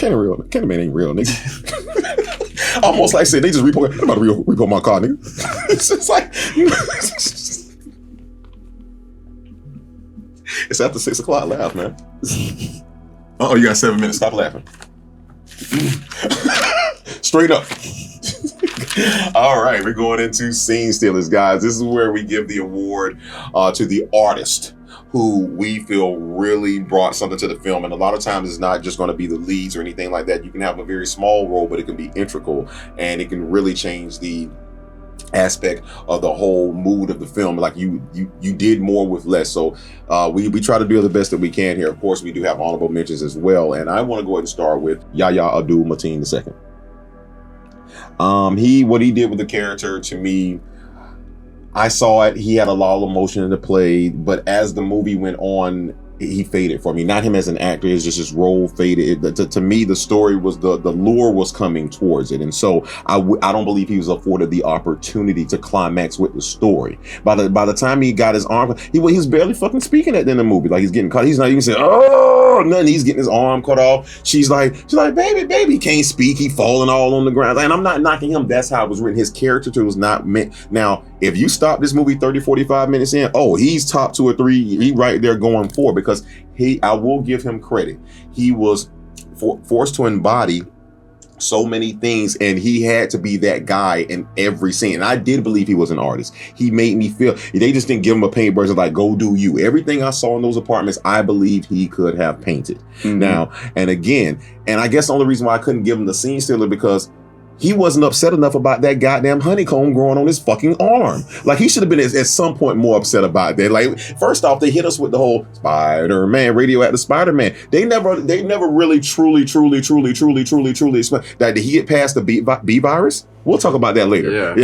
Candyman ain't real, nigga. Almost like I said, they just repo. I'm about to repo my car, nigga. It's just like it's after 6 o'clock. Laugh, man. Oh, you got 7 minutes. Stop laughing. Straight up. All right, we're going into scene stealers, guys. This is where we give the award to the artist who we feel really brought something to the film. And a lot of times it's not just going to be the leads or anything like that. You can have a very small role, but it can be integral, and it can really change the aspect of the whole mood of the film. Like you did more with less. So we try to do the best that we can here. Of course, we do have honorable mentions as well. And I want to go ahead and start with Yahya Abdul-Mateen II. What he did with the character, to me, I saw it. He had a lot of emotion in the play, but as the movie went on, he faded for me. Not him as an actor, it's just his role faded. To me, the story was the lure was coming towards it, and so I don't believe he was afforded the opportunity to climax with the story. By the time he got his arm, he was barely fucking speaking at the end of the movie. Like, he's getting cut. He's not even saying nothing. He's getting his arm cut off. She's like, baby, he can't speak. He falling all on the ground. And I'm not knocking him. That's how it was written. His character was not meant. Now, if you stop this movie 30, 45 minutes in, he's top 2 or 3. He right there going forward, because I will give him credit. He was forced to embody so many things, and he had to be that guy in every scene. And I did believe he was an artist. He made me feel, they just didn't give him a paintbrush and like, go do you. Everything I saw in those apartments, I believe he could have painted. Mm-hmm. Now, and again, and I guess the only reason why I couldn't give him the scene stealer, because he wasn't upset enough about that goddamn honeycomb growing on his fucking arm. Like, he should have been at some point more upset about that. Like, first off, they hit us with the whole Spider-Man, radioactive Spider-Man. They never really truly explain that. Did he get past the B virus? We'll talk about that later. Yeah,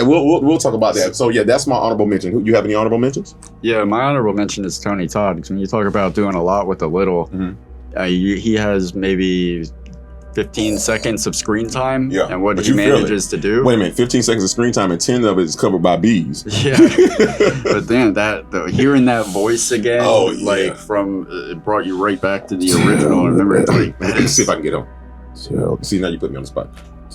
we'll talk about that. So yeah, that's my honorable mention. You have any honorable mentions? Yeah, my honorable mention is Tony Todd. When you talk about doing a lot with a little, he has maybe 15 seconds of screen time, and what he manages to do. Wait a minute, 15 seconds of screen time and 10 of it is covered by bees. Yeah, but then hearing that voice again, it brought you right back to the original. I remember, let's see if I can get him. See, now you put me on the spot.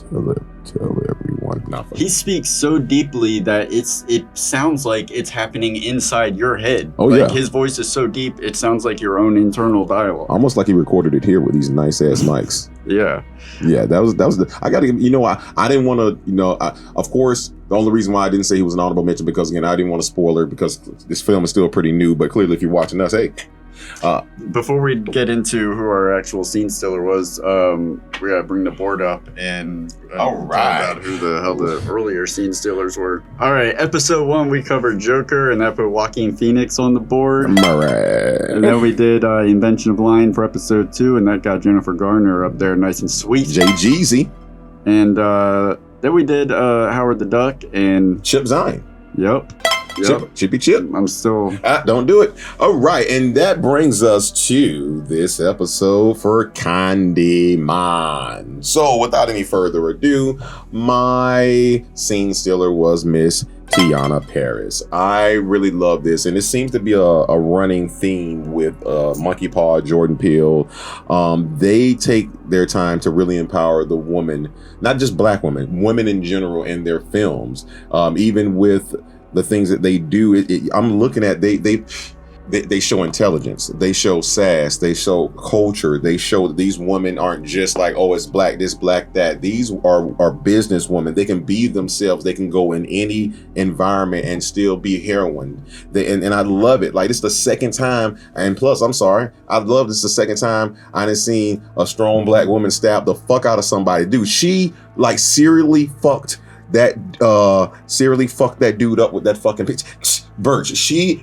Tell everyone. He speaks so deeply that it sounds like it's happening inside your head. His voice is so deep, it sounds like your own internal dialogue. Almost like he recorded it here with these nice ass mics. Yeah, that was I gotta, I didn't want to, of course, the only reason why I didn't say he was an honorable mention, because again, I didn't want to spoil it, because this film is still pretty new, but clearly if you're watching us, hey. Before we get into who our actual scene stealer was, we gotta bring the board up and talk about who the hell the earlier scene stealers were. All right, episode 1 we covered Joker, and that put Joaquin Phoenix on the board. And then we did Invention of Lying for episode 2, and that got Jennifer Garner up there, nice and sweet. Jeezy. And then we did Howard the Duck and Chip Zien. Yep. Chippy Chip. I'm still... don't do it. All right, and that brings us to this episode for Candyman. So, without any further ado, my scene stealer was Miss Tiana Paris. I really love this, and it seems to be a running theme with Monkey Paw, Jordan Peele. They take their time to really empower the woman, not just black women in general in their films, even with the things that they do. I'm looking at, they show intelligence, they show sass, they show culture, they show that these women aren't just like, it's black this, black that. These are business women. They can be themselves. They can go in any environment and still be heroine. And I love it. Like, it's the second time, and plus, I'm sorry, I love this the second time I done seen a strong black woman stab the fuck out of somebody. Dude, she like serially fucked that dude up with that fucking bitch. Birch,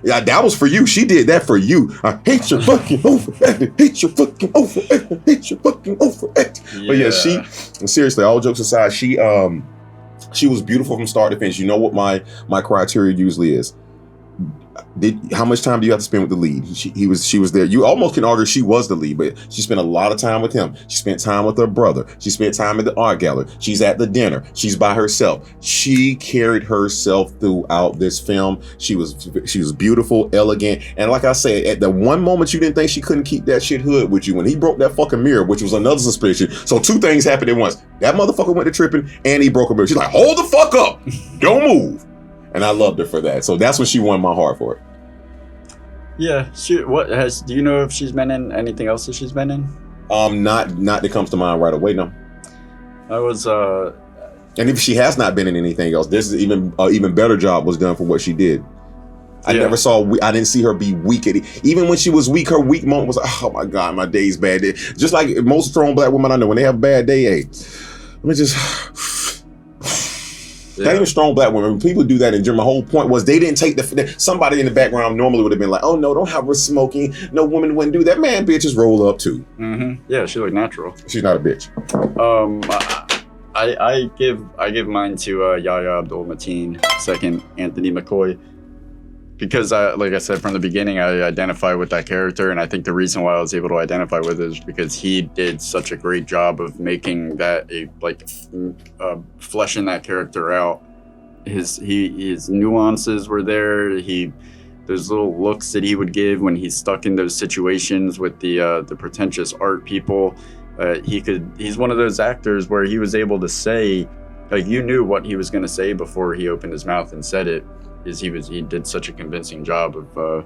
that was for you. She did that for you. I hate your fucking overacting. Hate your fucking overacting. Hate your fucking overacting. Yeah. But yeah, seriously, all jokes aside, she was beautiful from start to finish. You know what my criteria usually is? How much time do you have to spend with the lead? She was there. You almost can argue she was the lead, but she spent a lot of time with him. She spent time with her brother. She spent time at the art gallery. She's at the dinner. She's by herself. She carried herself throughout this film. She was beautiful, elegant, and like I said, at the one moment you didn't think she couldn't keep that shit hood with you, when he broke that fucking mirror, which was another suspicion. So two things happened at once. That motherfucker went to tripping, and he broke a mirror. She's like, hold the fuck up, don't move. And I loved her for that. So that's when she won my heart for it. Yeah. Do you know if she's been in anything else that she's been in? Not that comes to mind right away, no. I was and if she has not been in anything else, this is even better job was done for what she did. I didn't see her be weak at it. Even when she was weak, her weak moment was like, oh my God, my day's bad. Just like most strong black women I know, when they have a bad day, hey, let me just not even strong black women. People do that in Germany. My whole point was they didn't take somebody in the background normally would have been like, oh no, don't have her smoking. No woman wouldn't do that. Man, bitches roll up too. Mm-hmm. Yeah, she looked natural. She's not a bitch. I give mine to Yahya Abdul-Mateen, second Anthony McCoy, because like I said from the beginning, I identify with that character, and I think the reason why I was able to identify with it is because he did such a great job of making that fleshing that character out. His nuances were there. Those little looks that he would give when he's stuck in those situations with the pretentious art people. He's one of those actors where he was able to say, like, you knew what he was going to say before he opened his mouth and said it. He did such a convincing job of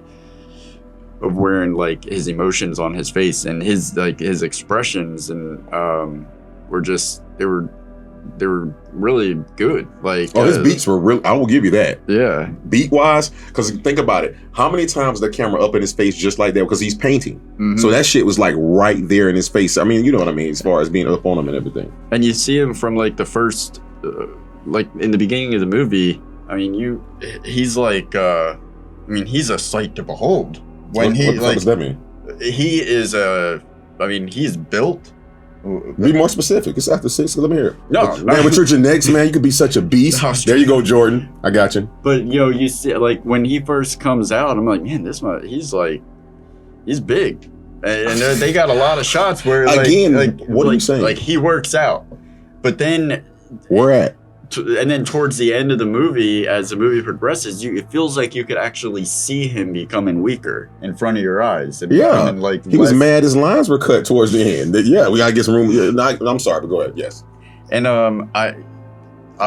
wearing like his emotions on his face, and his expressions and they were really good. Like, his beats were real. I will give you that. Yeah, beat wise, because think about it. How many times the camera up in his face just like that? Because he's painting, so that shit was like right there in his face. I mean, you know what I mean, as far as being up on him and everything. And you see him from like the first, like in the beginning of the movie. I mean, he's like, he's a sight to behold. What does that mean? He is he's built. Be more specific. It's after 6. Let me hear it. No, man, with your genetics, man, you could be such a beast. There you go, Jordan. I got you. But you see, like when he first comes out, I'm like, man, he's big, and they got a lot of shots where what are you saying? Like he works out, but then where at? And then towards the end of the movie, as the movie progresses, it feels like you could actually see him becoming weaker in front of your eyes. And he was mad his lines were cut towards the end. Yeah, we gotta get some room. I'm sorry, but go ahead. Yes. And I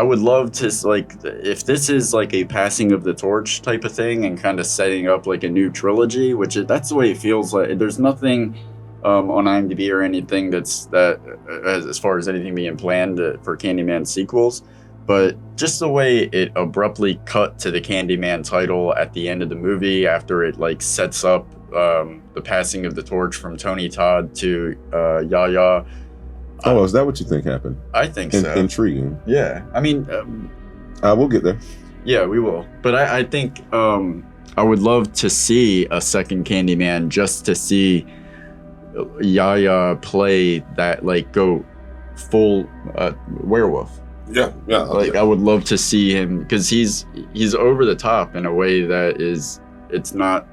would love to, like, if this is like a passing of the torch type of thing and kind of setting up like a new trilogy, that's the way it feels like. There's nothing on IMDb or anything as far as anything being planned for Candyman sequels. But just the way it abruptly cut to the Candyman title at the end of the movie after it like sets up the passing of the torch from Tony Todd to Yahya. Is that what you think happened? I think so. Intriguing. Yeah. I mean... we'll get there. Yeah, we will. But I think I would love to see a second Candyman just to see Yahya play that, like, go full werewolf. Yeah. Like, I would love to see him, because he's over the top in a way that it's not.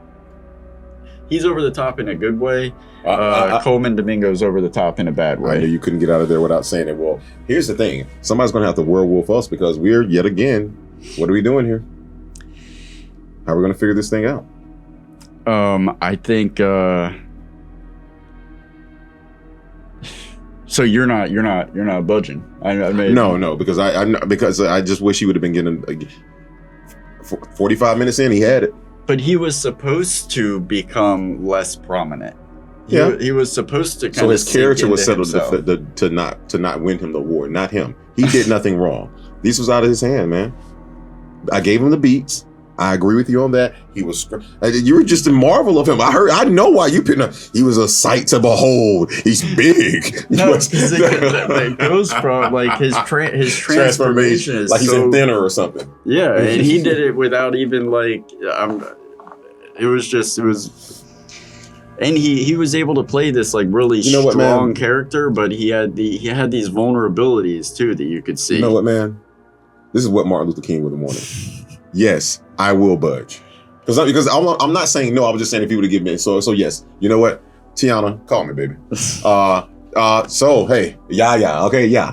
He's over the top in a good way. Coleman Domingo's over the top in a bad way. I knew you couldn't get out of there without saying it. Well, here's the thing: somebody's going to have to werewolf us, because we're yet again. What are we doing here? How are we going to figure this thing out? I think. So you're not budging. No, because I just wish he would have been getting 45 minutes in. He had it, but he was supposed to become less prominent. He was supposed to. So his character was settled to not win him the award, not him. He did nothing wrong. This was out of his hand, man. I gave him the beats. I agree with you on that. He was. You were just a marvel of him. I know why you picked him. He was a sight to behold. He's big. No, it goes from like his transformation is like he's in thinner or something. Yeah, and he did it without even like. It was. And he was able to play this like really strong character, but he had these vulnerabilities too that you could see. You know what, man? This is what Martin Luther King would have wanted. Yes, I will budge. Because I'm not saying no. I was just saying if you would have given me. So yes. You know what, Tiana, call me, baby. So hey, okay, yeah.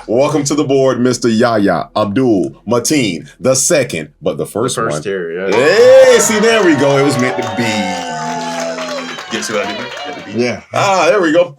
Welcome to the board, Mr. Yahya Abdul Mateen the second, but the first one. Here, yeah. Hey, see, there we go. It was meant to be. Get to what I did? Get the beat. Yeah. There we go.